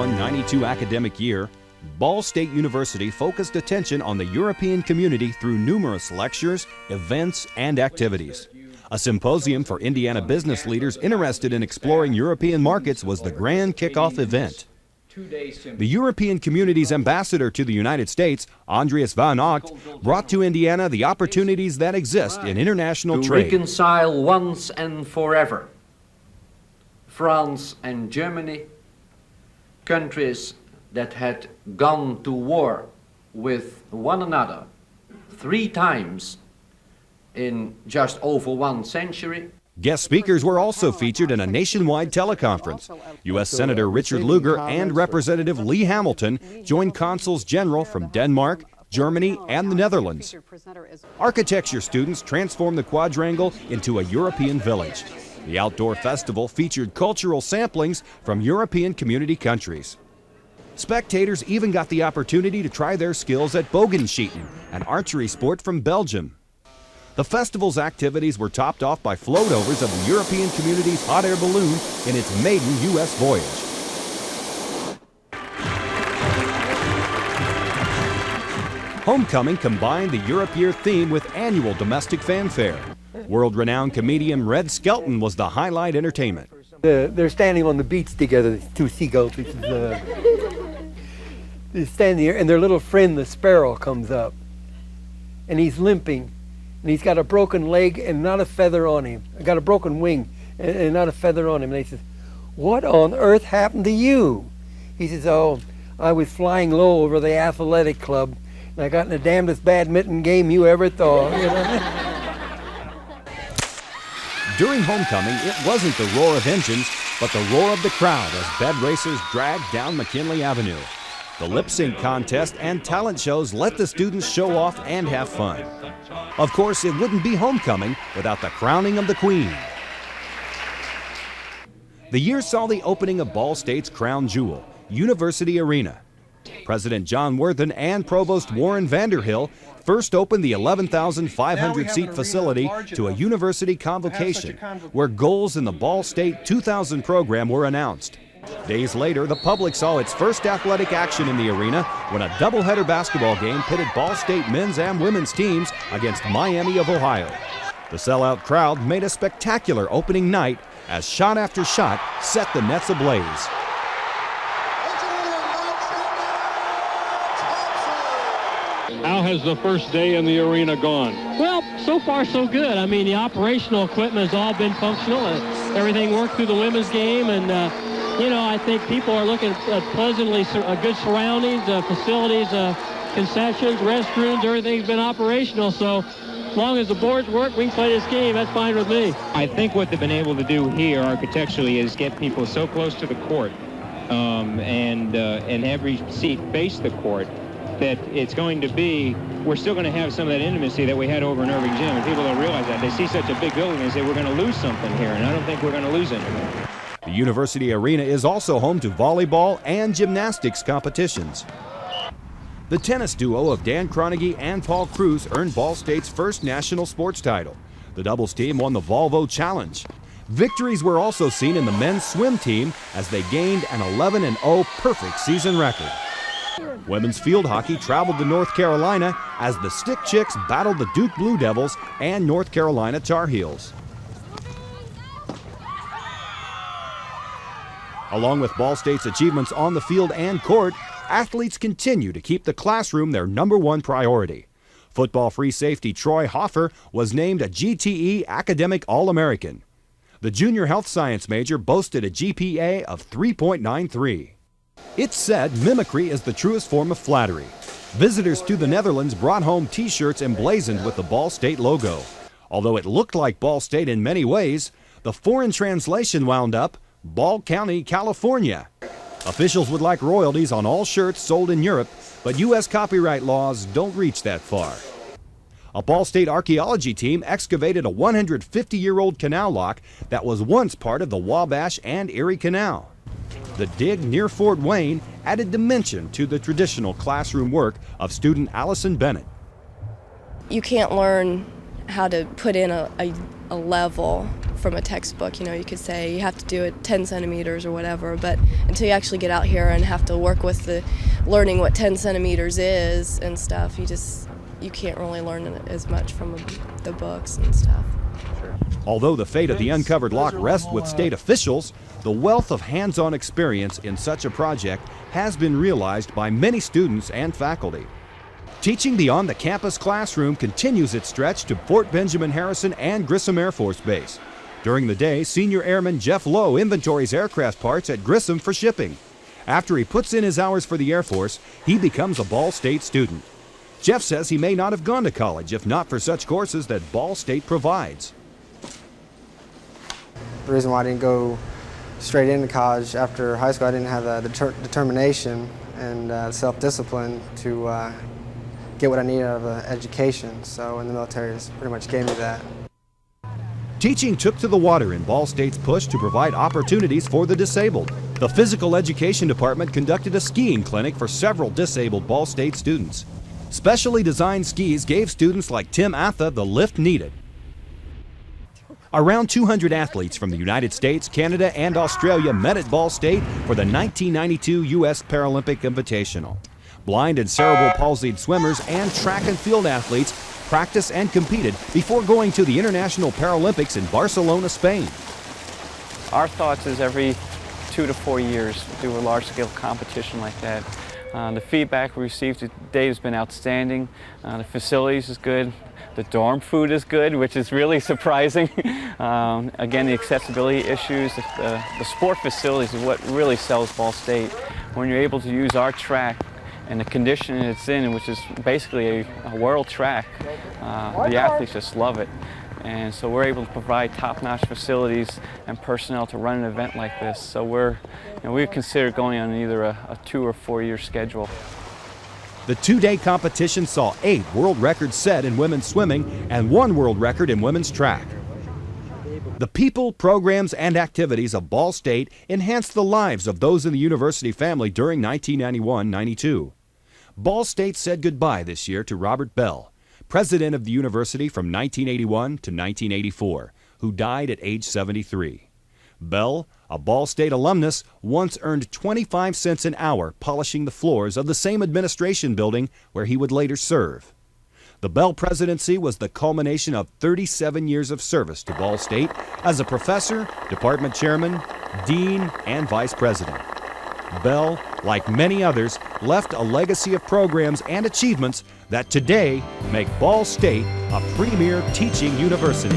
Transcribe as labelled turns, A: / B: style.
A: 91-92 academic year, Ball State University focused attention on the European community through numerous lectures, events, and activities. A symposium for Indiana business leaders interested in exploring European markets was the grand kickoff event. The European community's ambassador to the United States, Andreas van Acht, brought to Indiana the opportunities that exist in international trade.
B: To reconcile once and forever France and Germany, countries that had gone to war with one another 3 times in just over 1 century.
A: Guest speakers were also featured in a nationwide teleconference. U.S. Senator Richard Lugar and Representative Lee Hamilton joined consuls general from Denmark, Germany, and the Netherlands. Architecture students transformed the quadrangle into a European village. The outdoor festival featured cultural samplings from European community countries. Spectators even got the opportunity to try their skills at bogenschieten, an archery sport from Belgium. The festival's activities were topped off by floatovers of the European community's hot air balloon in its maiden U.S. voyage. Homecoming combined the Europe Year theme with annual domestic fanfare. World-renowned comedian Red Skelton was the highlight entertainment.
C: They're standing on the beach together, 2 seagulls. They're standing there, and their little friend, the sparrow, comes up. And he's limping. And he's got a broken leg and not a feather on him. Got a broken wing and not a feather on him. And he says, "What on earth happened to you?" He says, "Oh, I was flying low over the athletic club, and I got in the damnedest badminton game you ever thought." You know?
A: During homecoming, it wasn't the roar of engines, but the roar of the crowd as bed racers dragged down McKinley Avenue. The lip sync contest and talent shows let the students show off and have fun. Of course, it wouldn't be homecoming without the crowning of the Queen. The year saw the opening of Ball State's crown jewel, University Arena. President John Worthen and Provost Warren Vanderhill first opened the 11,500-seat facility to a university convocation, where goals in the Ball State 2000 program were announced. Days later, the public saw its first athletic action in the arena when a doubleheader basketball game pitted Ball State men's and women's teams against Miami of Ohio. The sellout crowd made a spectacular opening night as shot after shot set the nets ablaze.
D: How has the first day in the arena gone?
E: Well, so far so good. I mean, the operational equipment has all been functional. Everything worked through the women's game, and you know, I think people are looking at pleasantly good surroundings, facilities, concessions, restrooms, everything's been operational. So as long as the boards work, we can play this game. That's fine with me.
F: I think what they've been able to do here architecturally is get people so close to the court and every seat face the court that it's going to be, we're still going to have some of that intimacy that we had over in Irving Gym, and people don't realize that. They see such a big building and say we're going to lose something here, and I don't think we're going to lose anything.
A: The University Arena is also home to volleyball and gymnastics competitions. The tennis duo of Dan Kronauge and Paul Kruse earned Ball State's first national sports title. The doubles team won the Volvo Challenge. Victories were also seen in the men's swim team as they gained an 11-0 perfect season record. Women's field hockey traveled to North Carolina as the Stick Chicks battled the Duke Blue Devils and North Carolina Tar Heels. Along with Ball State's achievements on the field and court, athletes continue to keep the classroom their #1 priority. Football free safety Troy Hoffer was named a GTE Academic All-American. The junior health science major boasted a GPA of 3.93. It's said mimicry is the truest form of flattery. Visitors to the Netherlands brought home T-shirts emblazoned with the Ball State logo. Although it looked like Ball State in many ways, the foreign translation wound up Ball County, California. Officials would like royalties on all shirts sold in Europe, but U.S. copyright laws don't reach that far. A Ball State archeology team excavated a 150-year-old canal lock that was once part of the Wabash and Erie Canal. The dig near Fort Wayne added dimension to the traditional classroom work of student Allison Bennett.
G: You can't learn how to put in a level from a textbook. You know, you could say you have to do it 10 centimeters or whatever, but until you actually get out here and have to work with learning what 10 centimeters is and stuff, you can't really learn as much from the books and stuff.
A: Although the fate of the uncovered lock rests with state officials, the wealth of hands-on experience in such a project has been realized by many students and faculty. Teaching beyond the campus classroom continues its stretch to Fort Benjamin Harrison and Grissom Air Force Base. During the day, Senior Airman Jeff Lowe inventories aircraft parts at Grissom for shipping. After he puts in his hours for the Air Force, he becomes a Ball State student. Jeff says he may not have gone to college if not for such courses that Ball State provides.
H: The reason why I didn't go straight into college after high school, I didn't have the determination and self-discipline to get what I needed out of an education. So in the military, it's pretty much gave me that.
A: Teaching took to the water in Ball State's push to provide opportunities for the disabled. The Physical Education Department conducted a skiing clinic for several disabled Ball State students. Specially designed skis gave students like Tim Atha the lift needed. Around 200 athletes from the United States, Canada, and Australia met at Ball State for the 1992 US Paralympic Invitational. Blind and cerebral palsied swimmers and track and field athletes practiced and competed before going to the International Paralympics in Barcelona, Spain.
I: Our thoughts is every 2 to 4 years do a large-scale competition like that. The feedback we received today has been outstanding. The facilities is good. The dorm food is good, which is really surprising. Again, the accessibility issues, the sport facilities is what really sells Ball State. When you're able to use our track and the condition it's in, which is basically a world track, the athletes just love it. And so we're able to provide top-notch facilities and personnel to run an event like this. So we consider going on either a 2 or 4 year schedule.
A: The two-day competition saw 8 world records set in women's swimming and 1 world record in women's track. The people, programs, and activities of Ball State enhanced the lives of those in the university family during 1991-92. Ball State said goodbye this year to Robert Bell, president of the university from 1981 to 1984, who died at age 73. Bell, a Ball State alumnus, once earned 25 cents an hour polishing the floors of the same administration building where he would later serve. The Bell presidency was the culmination of 37 years of service to Ball State as a professor, department chairman, dean, and vice president. Bell, like many others, left a legacy of programs and achievements that today make Ball State a premier teaching university.